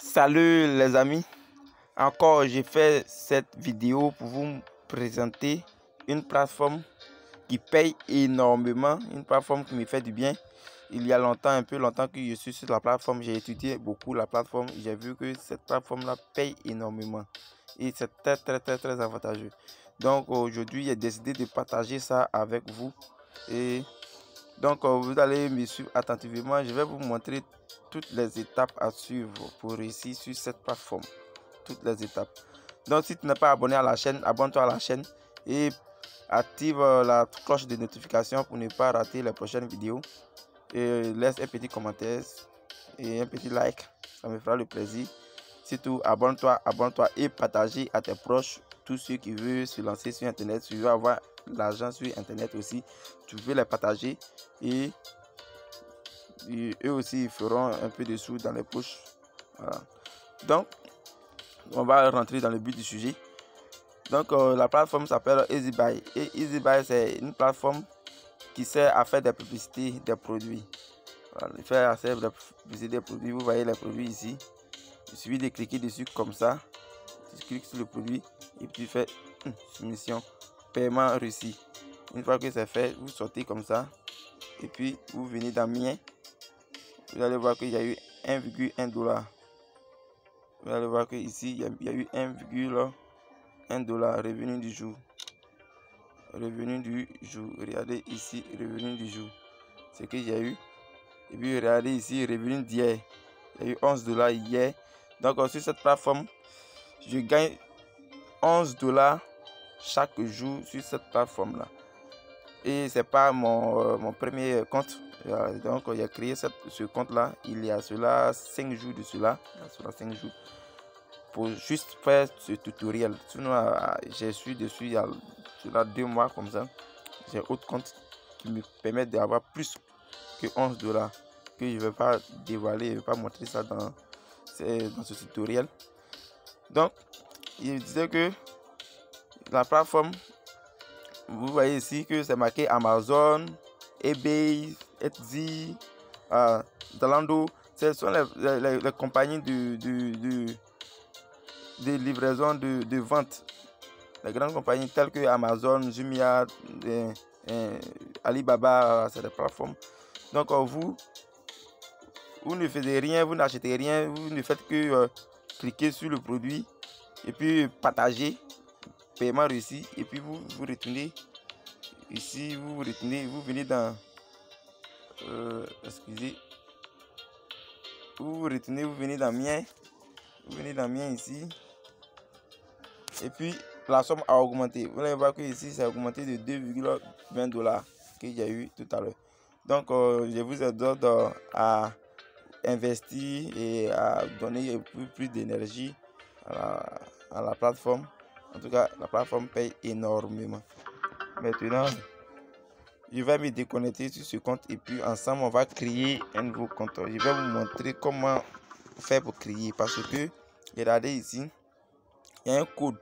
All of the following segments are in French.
Salut les amis, encore j'ai fait cette vidéo pour vous présenter une plateforme qui paye énormément, une plateforme qui me fait du bien. Il y a longtemps, un peu longtemps que je suis sur la plateforme, j'ai étudié beaucoup la plateforme, j'ai vu que cette plateforme là paye énormément et c'est très avantageux. Donc aujourd'hui j'ai décidé de partager ça avec vous et donc vous allez me suivre attentivement. Je vais vous montrer toutes les étapes à suivre pour réussir sur cette plateforme. Toutes les étapes. Donc si tu n'es pas abonné à la chaîne, abonne-toi à la chaîne et active la cloche de notification pour ne pas rater les prochaines vidéos. Et laisse un petit commentaire et un petit like, ça me fera le plaisir. Surtout abonne-toi et partage à tes proches, tous ceux qui veulent se lancer sur internet, tu veux avoir l'argent sur internet aussi, tu veux les partager et eux aussi ils feront un peu de sous dans les poches. Voilà. Donc on va rentrer dans le but du sujet. Donc la plateforme s'appelle EasyBuy et EasyBuy c'est une plateforme qui sert à faire des publicités des produits. Voilà, faire des publicités des produits. Vous voyez les produits ici. Il suffit de cliquer dessus comme ça. Tu cliques sur le produit et puis tu fais soumission, paiement réussi. Une fois que c'est fait, vous sortez comme ça et puis vous venez dans mien. Vous allez voir qu'il y a eu 1,1 $. Vous allez voir que ici il y a eu 1,1 $ revenu du jour. Revenu du jour. Regardez ici, revenu du jour. C'est que j'ai eu. Et puis regardez ici, revenu d'hier. Il y a eu 11 $ hier. Donc sur cette plateforme, je gagne 11 $ chaque jour sur cette plateforme là. Et c'est pas mon premier compte. Donc j'ai créé ce compte là il y a cela 5 jours de cela. Cela 5 jours. Pour juste faire ce tutoriel. Sinon je suis dessus il y a cela 2 mois comme ça. J'ai autre compte qui me permet d'avoir plus que 11 $ que je ne vais pas dévoiler, je ne vais pas montrer ça dans ce tutoriel. Donc il disait que la plateforme, vous voyez ici que c'est marqué Amazon, eBay, Etsy, Zalando. Ce sont les compagnies de livraison, de vente. Les grandes compagnies telles que Amazon, Jumia, Alibaba, c'est des plateformes. Donc vous ne faites rien, vous n'achetez rien, vous ne faites que cliquer sur le produit et puis partager, paiement réussi, et puis vous retournez ici, vous venez dans excusez, vous venez dans mien, ici, et puis la somme a augmenté. Vous allez voir que ici c'est augmenté de 2,20 $ que j'ai eu tout à l'heure. Donc je vous exhorte à investir et à donner plus d'énergie à la plateforme. En tout cas, la plateforme paye énormément. Maintenant, je vais me déconnecter sur ce compte et puis ensemble on va créer un nouveau compte. Je vais vous montrer comment faire pour créer, parce que regardez ici, il y a un code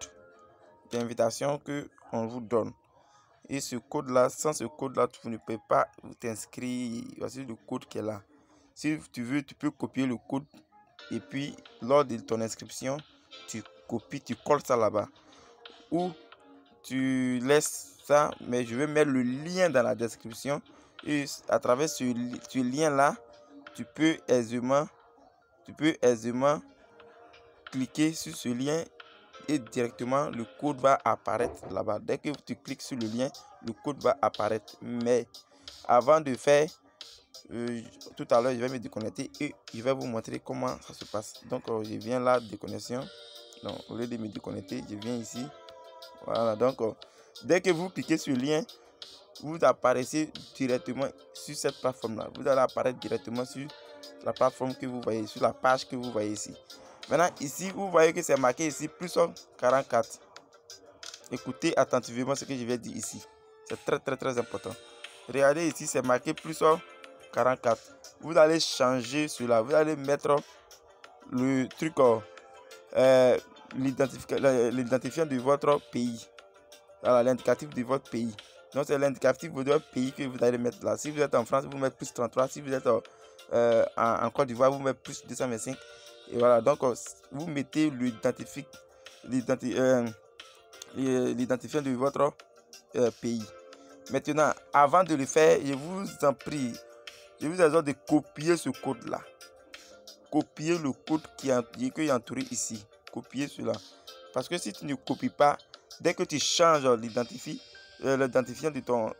d'invitation que on vous donne. Et ce code là, sans ce code là, tu ne peux pas t'inscrire. Voici le code qui est là. Si tu veux, tu peux copier le code et puis lors de ton inscription, tu copies, tu colles ça là-bas. Ou tu laisses ça, mais je vais mettre le lien dans la description. Et à travers ce lien là, tu peux aisément cliquer sur ce lien et directement le code va apparaître là-bas. Dès que tu cliques sur le lien, le code va apparaître. Mais avant de faire, tout à l'heure je vais me déconnecter et je vais vous montrer comment ça se passe. Donc je viens là, déconnexion. Donc au lieu de me déconnecter, je viens ici. Voilà, donc dès que vous cliquez sur le lien, vous apparaissez directement sur cette plateforme là. Vous allez apparaître directement sur la plateforme que vous voyez, sur la page que vous voyez ici. Maintenant ici, vous voyez que c'est marqué ici plus 44. Écoutez attentivement ce que je vais dire ici. C'est très important. Regardez ici, c'est marqué plus 44. Vous allez changer cela. Vous allez mettre le truc, l'identifiant de votre pays. Voilà, l'indicatif de votre pays. Donc c'est l'indicatif de votre pays que vous allez mettre là. Si vous êtes en France, vous mettez plus 33. Si vous êtes en Côte d'Ivoire, vous mettez plus 225. Et voilà, donc vous mettez l'identifiant de votre pays. Maintenant, avant de le faire, je vous en prie, je vous exhorte de copier ce code-là. Copier le code qui est entouré ici. Copier cela. Parce que si tu ne copies pas, dès que tu changes l'identifiant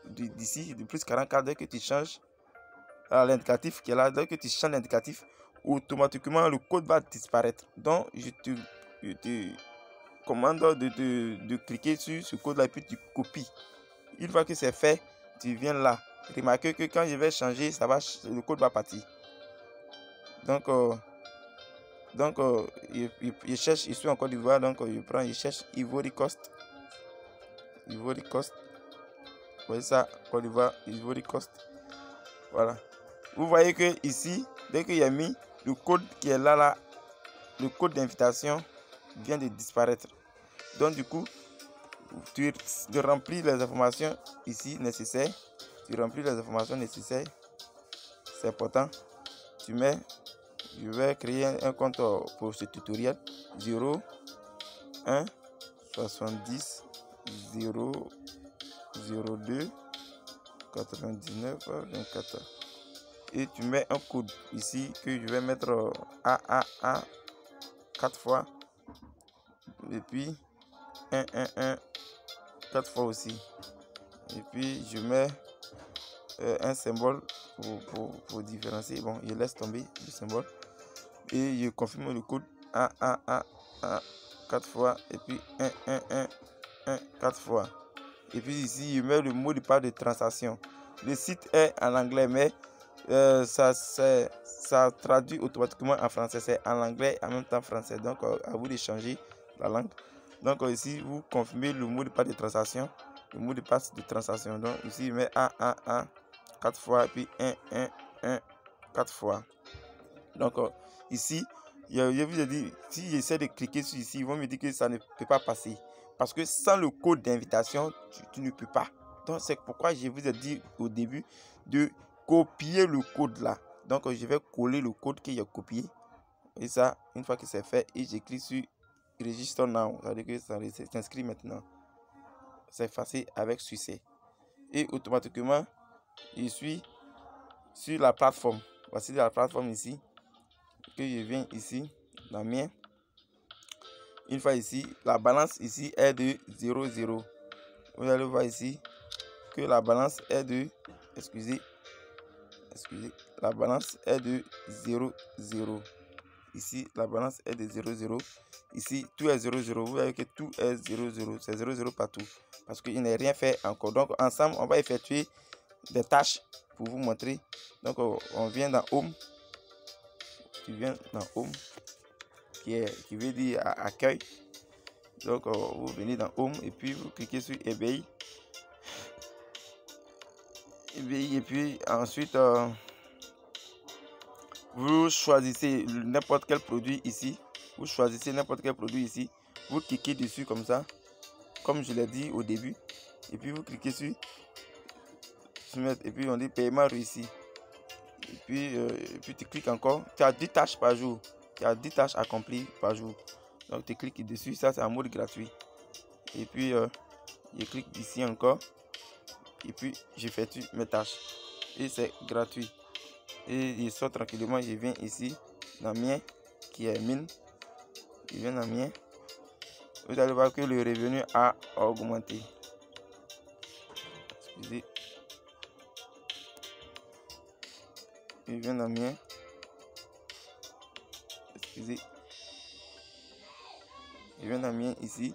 d'ici, de plus 44, dès que tu changes l'indicatif qui est là, dès que tu changes l'indicatif, automatiquement le code va disparaître. Donc, je te commande de cliquer sur ce code-là et puis tu copies. Une fois que c'est fait, tu viens là. Remarquez que quand je vais changer, le code va partir. Donc, je cherche ici en Côte d'Ivoire, donc je cherche Ivory Coast. Ivory Coast. Vous voyez ça, Côte d'Ivoire, Ivory Coast. Voilà. Vous voyez que ici, dès qu'il y a mis le code qui est là, le code d'invitation vient de disparaître. Donc du coup, tu remplis les informations ici nécessaires. Tu remplis les informations nécessaires. C'est important. Tu mets, je vais créer un compte pour ce tutoriel. 0 1 70 0 02 99 24. Et tu mets un code ici que je vais mettre AAA 4 fois. Et puis 111 4 fois aussi. Et puis je mets un symbole pour différencier. Bon, je laisse tomber le symbole. Et je confirme le code AAA 4 fois. Et puis 111 4 fois. Et puis ici, je mets le mot de passe de transaction. Le site est en anglais, mais ça traduit automatiquement en français. C'est en anglais en même temps français. Donc, à vous de changer la langue. Donc, ici, vous confirmez le mot de passe de transaction. Le mot de passe de transaction. Donc, ici, je mets 111 4 fois. Et puis 111 4 fois. Donc, ici, je vous ai dit, si j'essaie de cliquer sur ici, ils vont me dire que ça ne peut pas passer. Parce que sans le code d'invitation, tu ne peux pas. Donc, c'est pourquoi je vous ai dit au début de copier le code là. Donc, je vais coller le code qu'il y a copié. Et ça, une fois que c'est fait, et je clique sur Register Now. Ça veut dire que ça s'inscrit maintenant. C'est facile avec succès. Et automatiquement, je suis sur la plateforme. Voici la plateforme ici. Que je viens ici, la mienne. Une fois ici, la balance ici est de 0,0. Vous allez voir ici que la balance est de, excusez, la balance est de 0,0. Ici, la balance est de 0,0. Ici, tout est 0,0. Vous voyez que tout est 0,0. C'est 0,0 partout. Parce qu'il n'est rien fait encore. Donc, ensemble, on va effectuer des tâches pour vous montrer. Donc, on vient dans Home. Tu viens dans Home. Qui veut dire accueil. Donc vous venez dans Home et puis vous cliquez sur eBay. Et puis ensuite vous choisissez n'importe quel produit ici. Vous choisissez n'importe quel produit ici. Vous cliquez dessus comme ça, comme je l'ai dit au début. Et puis vous cliquez sur soumettre et puis on dit paiement réussi. Et puis tu cliques encore. Tu as 10 tâches par jour. Tu as 10 tâches accomplies par jour. Donc tu cliques dessus, ça c'est en mode gratuit. Et puis je clique ici encore. Et puis j'effectue mes tâches. Et c'est gratuit. Et je sors tranquillement, je viens ici dans mien qui est mine. Je viens dans mien. Vous allez voir que le revenu a augmenté. Excusez. Je viens dans mien. Excusez. Je viens dans mien ici.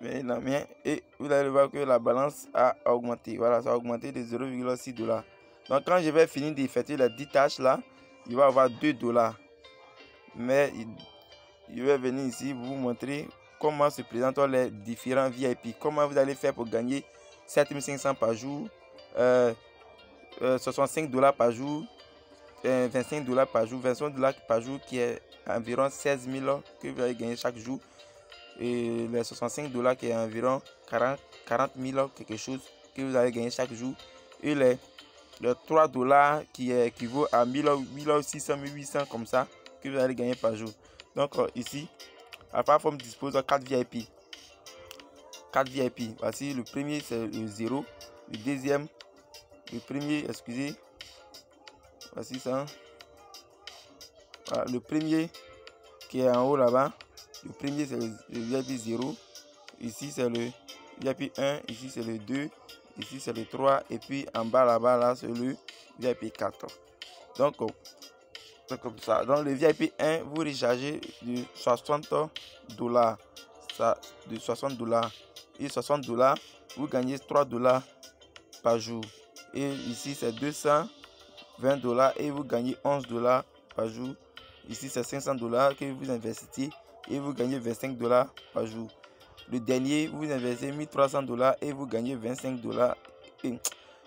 Dans mien et vous allez voir que la balance a augmenté. Voilà, ça a augmenté de 0,6 $. Donc quand je vais finir d'effectuer les 10 tâches là, il va avoir 2 $. Mais je vais venir ici vous montrer comment se présentent les différents VIP. Comment vous allez faire pour gagner 7500 par jour, 65 $ par jour, 25 $ par jour, 25 $ par jour qui est environ 16 000 que vous allez gagner chaque jour. Et les 65 $ qui est environ 40 000 quelque chose que vous allez gagner chaque jour. Et les le 3 $ qui équivaut à 1600, 1800 comme ça que vous allez gagner par jour. Donc ici, la plateforme dispose de 4 VIP. 4 VIP. Voici le premier, c'est le 0. Le deuxième, le premier, excusez. Voici ça. Voilà, le premier qui est en haut là-bas. Le premier, c'est le VIP 0. Ici, c'est le VIP 1. Ici, c'est le 2. Ici, c'est le 3. Et puis, en bas là-bas, là, c'est le VIP 4. Donc, c'est comme ça. Dans le VIP 1, vous rechargez de 60 $. Ça, de 60 $. Et 60 $, vous gagnez 3 $ par jour. Et ici, c'est 220 $ et vous gagnez 11 $ par jour. Ici, c'est 500 $ que vous investissez et vous gagnez 25 $ par jour. Le dernier, vous investissez 1300 $ et vous gagnez 25 $. Et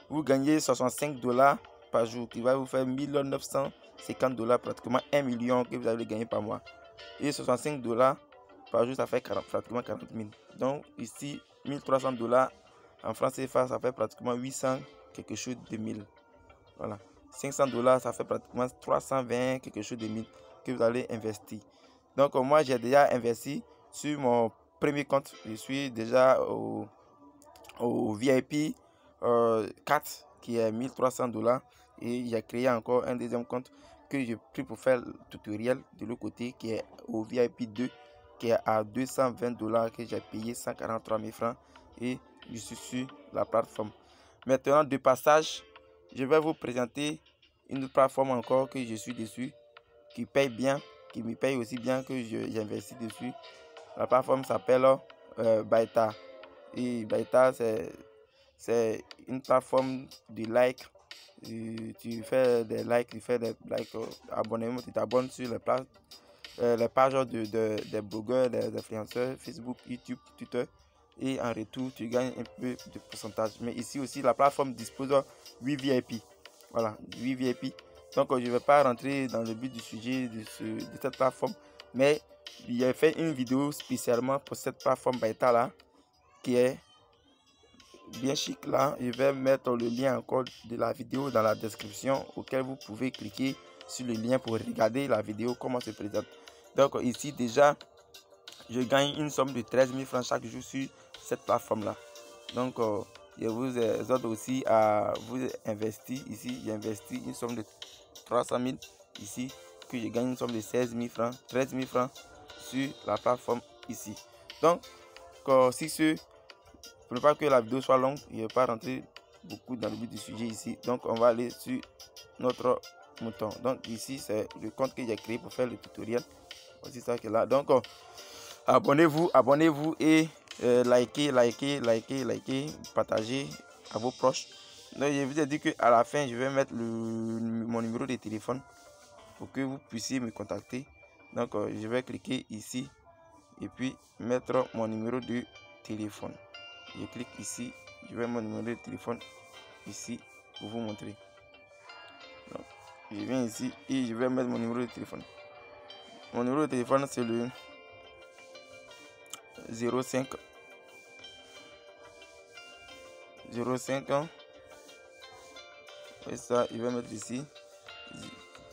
vous gagnez 65 $ par jour, qui va vous faire 1950 $, pratiquement 1 million que vous allez gagner par mois. Et 65 $ par jour, ça fait pratiquement 40 000. Donc ici, 1300 $ en francs CFA, ça fait pratiquement 800 quelque chose de 1000. Voilà. 500 $, ça fait pratiquement 320 quelque chose de 1000 que vous allez investir. Donc moi, j'ai déjà investi sur mon premier compte. Je suis déjà au VIP 4 qui est 1300 $. Et j'ai créé encore un deuxième compte que j'ai pris pour faire le tutoriel de l'autre côté qui est au VIP 2 qui est à 220 $ que j'ai payé 143 000 francs et je suis sur la plateforme. Maintenant, de passage, je vais vous présenter une plateforme encore que je suis dessus qui paye bien, qui me paye aussi bien que j'investis dessus. La plateforme s'appelle Byta. Et Byta, c'est une plateforme de like. Tu fais des likes, tu fais des likes, abonnements, tu t'abonnes sur les pages des blogueurs, des influenceurs, Facebook, YouTube, Twitter. Et en retour, tu gagnes un peu de pourcentage. Mais ici aussi, la plateforme dispose de 8 VIP. Voilà, 8 VIP. Donc, je ne vais pas rentrer dans le but du sujet de cette plateforme. Mais j'ai fait une vidéo spécialement pour cette plateforme Byta là, qui est bien chic là. Je vais mettre le lien encore de la vidéo dans la description auquel vous pouvez cliquer sur le lien pour regarder la vidéo comment se présente. Donc ici déjà je gagne une somme de 13 000 francs chaque jour sur cette plateforme là. Donc je vous exhorte aussi à vous investir ici. J'ai investi une somme de 300 000 ici, que je gagne une somme de 16 000 francs, 13 000 francs sur la plateforme ici. Donc si ce, pour ne pas que la vidéo soit longue, je ne vais pas rentrer beaucoup dans le but du sujet ici. Donc on va aller sur notre mouton. Donc ici c'est le compte que j'ai créé pour faire le tutoriel. Aussi ça que là. Donc abonnez-vous et likez, partagez à vos proches. Donc je vous ai dit que à la fin je vais mettre mon numéro de téléphone pour que vous puissiez me contacter. Donc je vais cliquer ici et puis mettre mon numéro de téléphone. Je clique ici, je vais mon numéro de téléphone ici pour vous montrer. Donc, je viens ici et je vais mettre mon numéro de téléphone. Mon numéro de téléphone c'est le 05 et ça je vais mettre ici.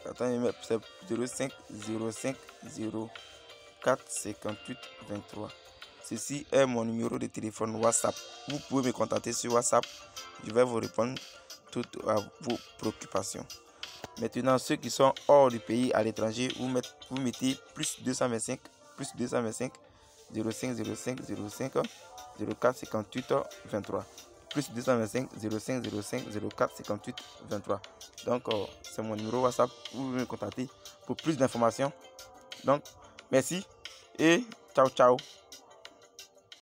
Attends, je vais mettre 05 04 58 23. Ceci est mon numéro de téléphone WhatsApp. Vous pouvez me contacter sur WhatsApp. Je vais vous répondre toutes à vos préoccupations. Maintenant, ceux qui sont hors du pays, à l'étranger, vous mettez plus 225 05 05 04 58 23. Plus 225 05 04 58 23. Donc, c'est mon numéro WhatsApp. Vous pouvez me contacter pour plus d'informations. Donc, merci et ciao, ciao.